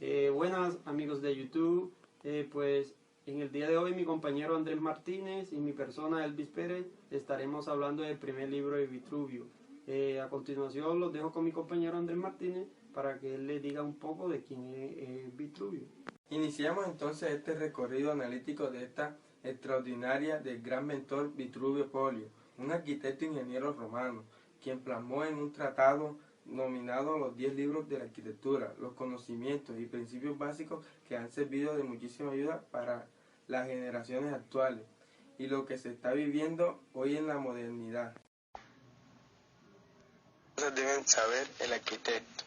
Buenas amigos de YouTube, pues en el día de hoy mi compañero Andrés Martínez y mi persona Elvis Pérez estaremos hablando del primer libro de Vitruvio. A continuación los dejo con mi compañero Andrés Martínez para que él le diga un poco de quién es Vitruvio. Iniciamos entonces este recorrido analítico de esta extraordinaria del gran mentor Vitruvio Polio, un arquitecto ingeniero romano, quien plasmó en un tratado nominado Los 10 libros de la arquitectura, los conocimientos y principios básicos que han servido de muchísima ayuda para las generaciones actuales y lo que se está viviendo hoy en la modernidad. Deben saber el arquitecto.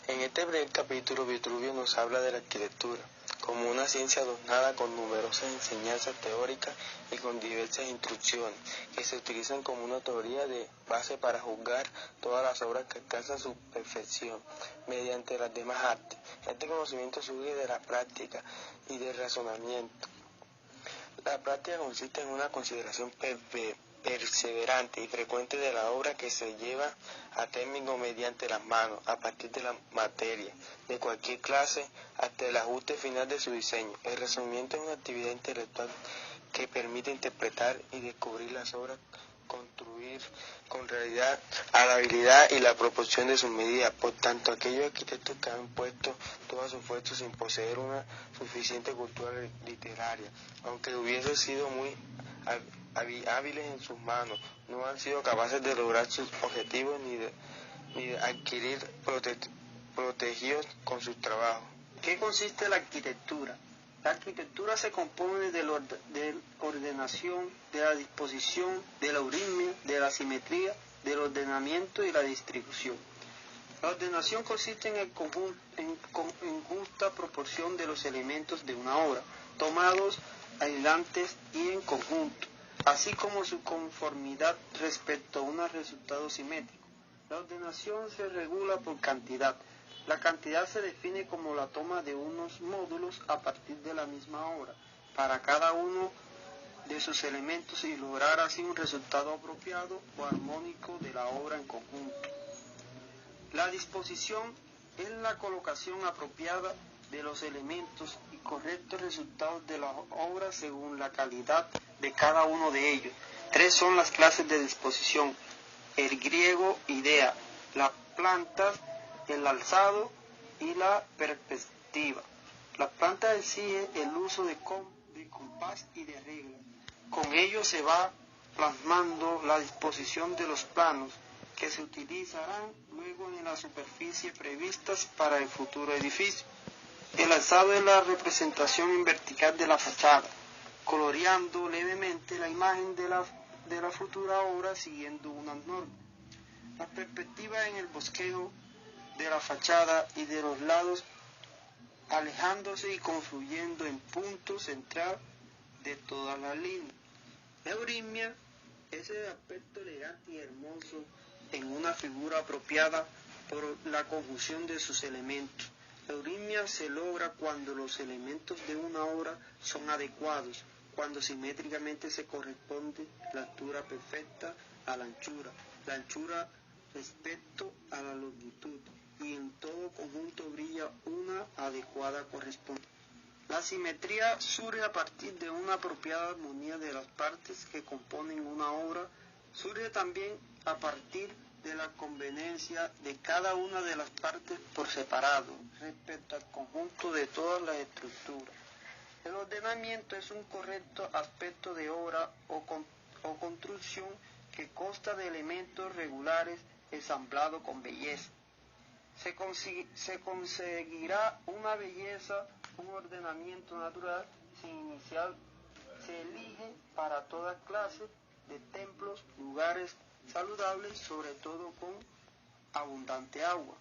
En este primer capítulo, Vitruvio nos habla de la arquitectura como una ciencia adornada con numerosas enseñanzas teóricas y con diversas instrucciones que se utilizan como una teoría de base para juzgar todas las obras que alcanzan su perfección mediante las demás artes. Este conocimiento surge de la práctica y del razonamiento. La práctica consiste en una consideración perseverante y frecuente de la obra que se lleva a término mediante las manos, a partir de la materia, de cualquier clase, hasta el ajuste final de su diseño. El razonamiento es una actividad intelectual que permite interpretar y descubrir las obras, construir con realidad a la habilidad y la proporción de sus medidas. Por tanto, aquellos arquitectos que han puesto todo su esfuerzo sin poseer una suficiente cultura literaria, aunque hubiesen sido muy hábiles en sus manos, no han sido capaces de lograr sus objetivos ni de adquirir protegidos con sus trabajos. ¿Qué consiste la arquitectura? La arquitectura se compone de la ordenación, de la disposición, de la eurimia, de la simetría, del ordenamiento y la distribución. La ordenación consiste en justa proporción de los elementos de una obra, tomados aislantes y en conjunto, así como su conformidad respecto a un resultado simétrico. La ordenación se regula por cantidad. La cantidad se define como la toma de unos módulos a partir de la misma obra, para cada uno de sus elementos y lograr así un resultado apropiado o armónico de la obra en conjunto. La disposición es la colocación apropiada de los elementos y correctos resultados de la obra según la calidad de cada uno de ellos. 3 son las clases de disposición: el griego idea, las plantas, el alzado y la perspectiva. La planta exige el uso de compás y de regla. Con ello se va plasmando la disposición de los planos que se utilizarán luego en la superficie previstas para el futuro edificio. El alzado es la representación en vertical de la fachada, coloreando levemente la imagen de la futura obra siguiendo unas normas. La perspectiva en el bosquejo de la fachada y de los lados, alejándose y confluyendo en punto central de todas las líneas. La eurimia es el aspecto elegante y hermoso en una figura apropiada por la conjunción de sus elementos. La eurimia se logra cuando los elementos de una obra son adecuados, cuando simétricamente se corresponde la altura perfecta a la anchura respecto a la longitud, y en todo conjunto brilla una adecuada correspondencia. La simetría surge a partir de una apropiada armonía de las partes que componen una obra. Surge también a partir de la conveniencia de cada una de las partes por separado respecto al conjunto de todas las estructuras. El ordenamiento es un correcto aspecto de obra o construcción que consta de elementos regulares ensamblados con belleza. Se conseguirá una belleza, un ordenamiento natural se elige para toda clase de templos, lugares saludables, sobre todo con abundante agua.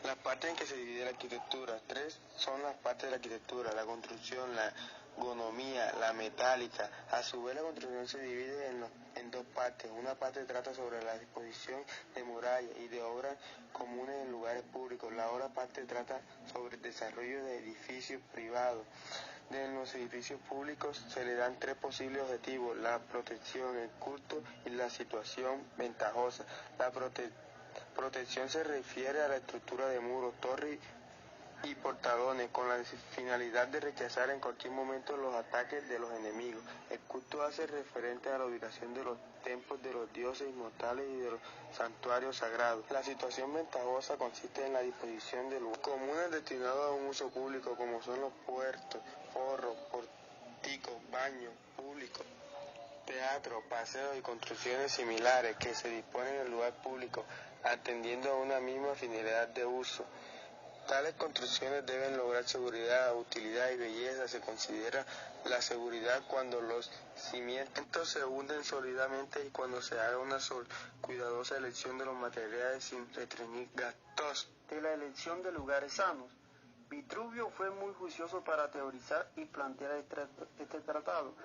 Las partes en que se divide la arquitectura: 3 son las partes de la arquitectura: la construcción, la ergonomía, la metálica. A su vez, la construcción se divide en 2 partes. Una parte trata sobre la disposición de murallas y de obras comunes en lugares públicos. La otra parte trata sobre el desarrollo de edificios privados. En los edificios públicos se le dan 3 posibles objetivos: la protección, el culto y la situación ventajosa. La protección se refiere a la estructura de muros, torres y portalones con la finalidad de rechazar en cualquier momento los ataques de los enemigos. El culto hace referente a la ubicación de los templos de los dioses inmortales y de los santuarios sagrados. La situación ventajosa consiste en la disposición de lugares comunes destinados a un uso público, como son los puertos, forros, porticos, baños públicos, teatros, paseos y construcciones similares que se disponen en el lugar público, atendiendo a una misma finalidad de uso. Tales construcciones deben lograr seguridad, utilidad y belleza. Se considera la seguridad cuando los cimientos se hunden sólidamente y cuando se haga una cuidadosa elección de los materiales sin restringir gastos. De la elección de lugares sanos. Vitruvio fue muy juicioso para teorizar y plantear este tratado,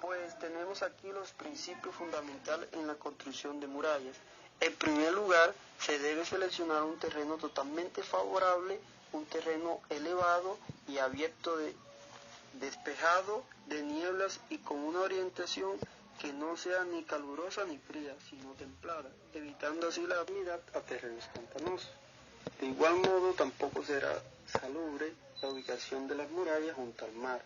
pues tenemos aquí los principios fundamentales en la construcción de murallas. En primer lugar, se debe seleccionar un terreno totalmente favorable, un terreno elevado y abierto, despejado de nieblas y con una orientación que no sea ni calurosa ni fría, sino templada, evitando así la humedad a terrenos pantanosos. De igual modo, tampoco será salubre la ubicación de las murallas junto al mar.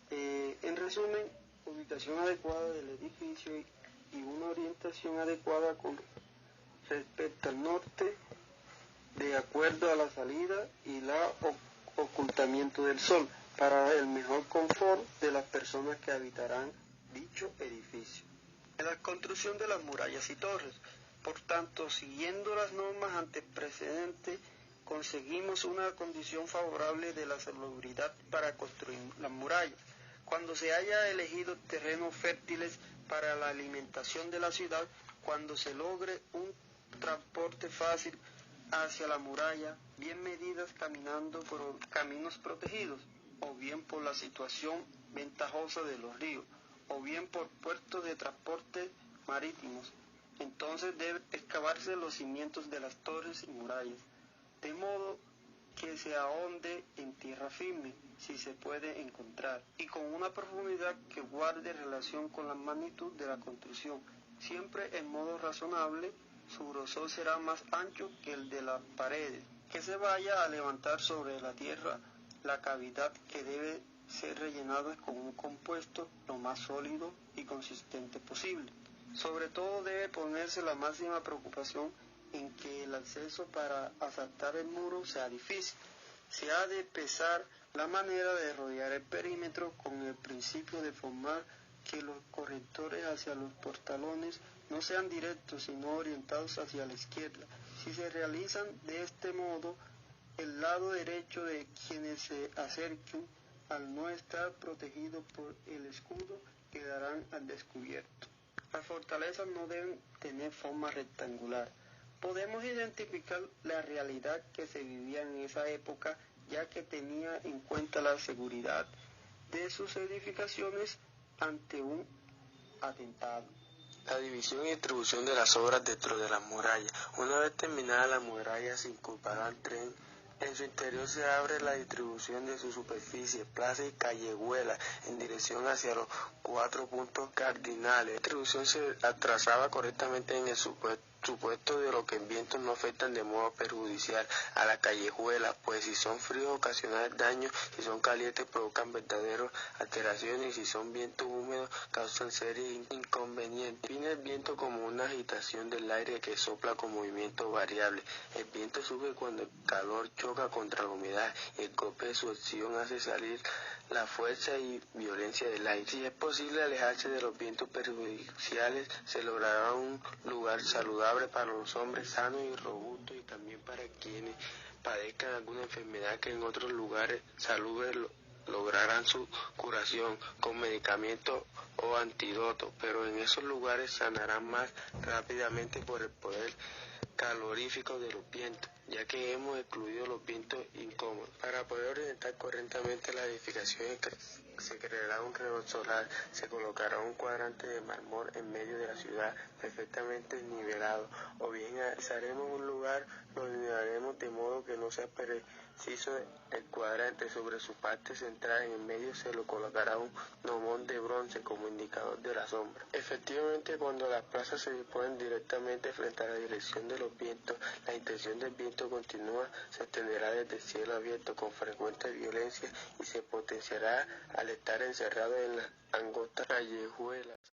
En resumen, ubicación adecuada del edificio y una orientación adecuada con respecto al norte, de acuerdo a la salida y el ocultamiento del sol, para el mejor confort de las personas que habitarán dicho edificio. En la construcción de las murallas y torres, por tanto, siguiendo las normas antecedentes, conseguimos una condición favorable de la salubridad para construir las murallas. Cuando se haya elegido terrenos fértiles para la alimentación de la ciudad, cuando se logre un transporte fácil hacia la muralla, bien medidas caminando por caminos protegidos, o bien por la situación ventajosa de los ríos, o bien por puertos de transporte marítimos. Entonces deben excavarse los cimientos de las torres y murallas, de modo que se ahonde en tierra firme, si se puede encontrar, y con una profundidad que guarde relación con la magnitud de la construcción, siempre en modo razonable. Su grosor será más ancho que el de las paredes, que se vaya a levantar sobre la tierra la cavidad que debe ser rellenada con un compuesto lo más sólido y consistente posible. Sobre todo debe ponerse la máxima preocupación en que el acceso para asaltar el muro sea difícil. Se ha de pesar la manera de rodear el perímetro con el principio de formar que los correctores hacia los portalones no sean directos, sino orientados hacia la izquierda. Si se realizan de este modo, el lado derecho de quienes se acerquen, al no estar protegido por el escudo, quedarán al descubierto. Las fortalezas no deben tener forma rectangular. Podemos identificar la realidad que se vivía en esa época, ya que tenía en cuenta la seguridad de sus edificaciones ante un atentado. La división y distribución de las obras dentro de las murallas. Una vez terminada la muralla se incorpora al tren. En su interior se abre la distribución de su superficie, plaza y callejuela en dirección hacia los 4 puntos cardinales. La distribución se trazaba correctamente en el supuesto de lo que en vientos no afectan de modo perjudicial a la callejuela, pues si son fríos ocasionan daño, si son calientes provocan verdaderas alteraciones y si son vientos húmedos causan serios inconvenientes. Define el viento como una agitación del aire que sopla con movimiento variable. El viento sube cuando el calor choca contra la humedad y el golpe de su acción hace salir la fuerza y violencia del aire. Si es posible alejarse de los vientos perjudiciales, se logrará un lugar saludable para los hombres sanos y robustos y también para quienes padezcan alguna enfermedad que en otros lugares salubres lograrán su curación con medicamentos o antídotos, pero en esos lugares sanarán más rápidamente por el poder calorífico de los vientos, ya que hemos excluido los vientos incómodos. Para poder orientar correctamente las edificaciones Se creará un reloj solar, se colocará un cuadrante de mármol en medio de la ciudad, perfectamente nivelado, o bien haremos un lugar, lo nivelaremos de modo que no sea preciso el cuadrante. Sobre su parte central en el medio se lo colocará un gnomón de bronce como indicador de la sombra. Efectivamente, cuando las plazas se disponen directamente frente a la dirección de los vientos, la intención del viento continua se extenderá desde el cielo abierto con frecuente violencia y se potenciará al estar encerrado en las angostas callejuelas.